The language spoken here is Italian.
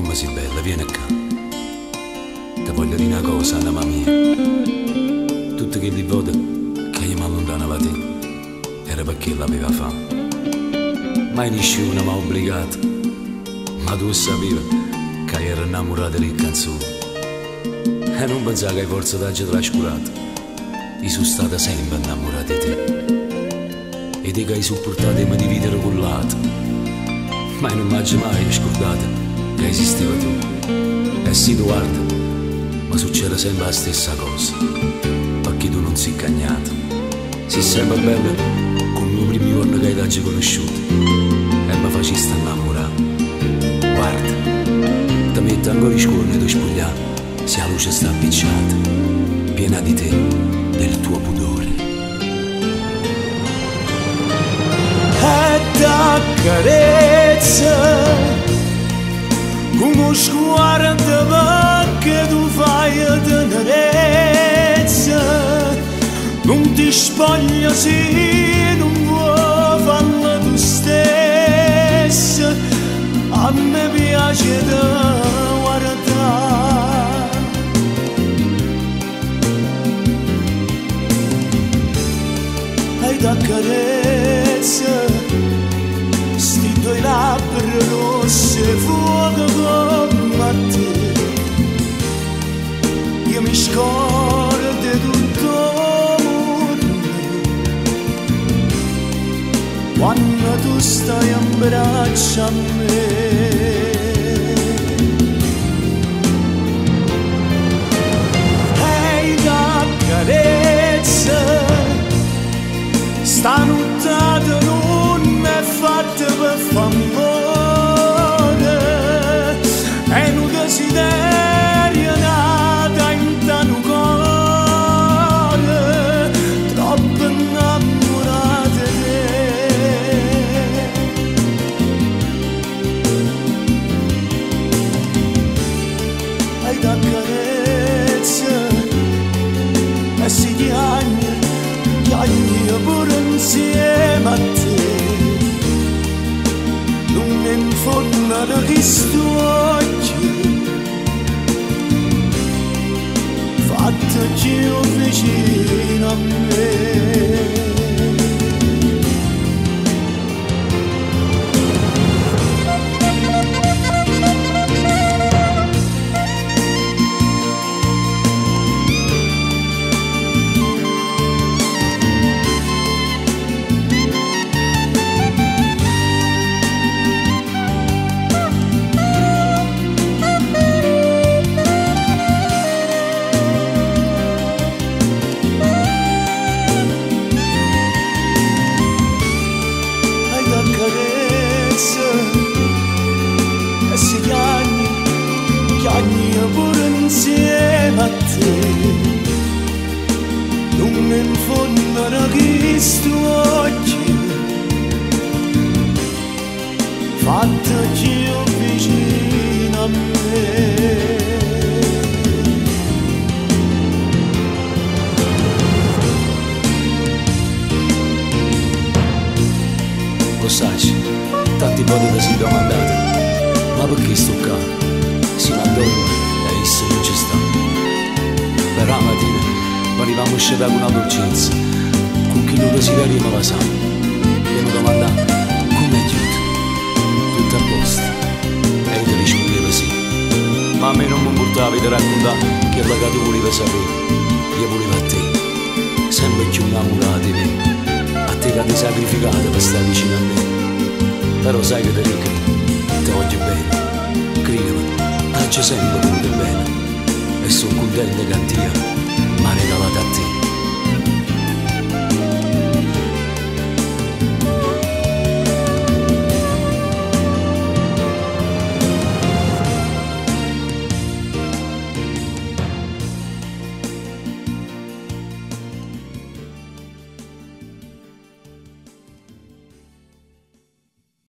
come sei bella, vieni qua. Ti voglio dire una cosa, mamma mia. Tutte quelle volte che io mi allontanavo da te era perché l'aveva fame. Mai nessuno mi ha obbligato, ma tu sapevi che io ero innamorato delle canzoni. E non pensavo che forse t'hai trascurato. Io sono stata sempre innamorata di te. E te che hai supportato di dividere con l'altro. Ma non mi hai mai scordato che esisteva tu. E sì, guarda, ma succede sempre la stessa cosa, perché tu non sei cagnato. Sei sempre bella come il primo giorno che hai già conosciuto e mi facesti innamorare. Guarda, ti metto ancora i scuole e ti spogliare se la luce sta appicciata, piena di te, del tuo pudore. E t'accarezza come sguardo che tu fai a tenerezza. Non ti spoglia se non vuoi farlo tu stessa. A me piace da guardare. E t'accarezza sti tuoi labbra rosse, fuoco come a te. Io mi scordo di tutto mondo quando tu stai in braccio a me. E t'accarezza sta nottata non è fatta per f'amore, è un desiderio nata in tanto cuore, troppo innamorata di te. E t'accarezza e si chiagna pure insieme a te. Non mi infondano questi occhi fatti più vicino a me. E si chiagni pure insieme a te. Non mi infondano questi occhi fatti più vicino a me. Lo sai, tanti volte si domandate, ma perché sto qua? Si mandò e essa non ci sta. Però la mattina venivamo a scegliere con una dolcezza, con chi non desiderio mi va sa. E mi domandava, come è chiuso? Tutto a posto. E io ti rispondevo sì. Ma a me non mi importava di raccontare che la che tu volevi sapere. Io volevo a te, sempre più innamorato di me. A te che ti sacrificato per stare vicino a me. Però sai che ti dico, ti voglio bene, credimi, t'ho sempre voluto bene. E sono contento che Dio mi ha regalato a te.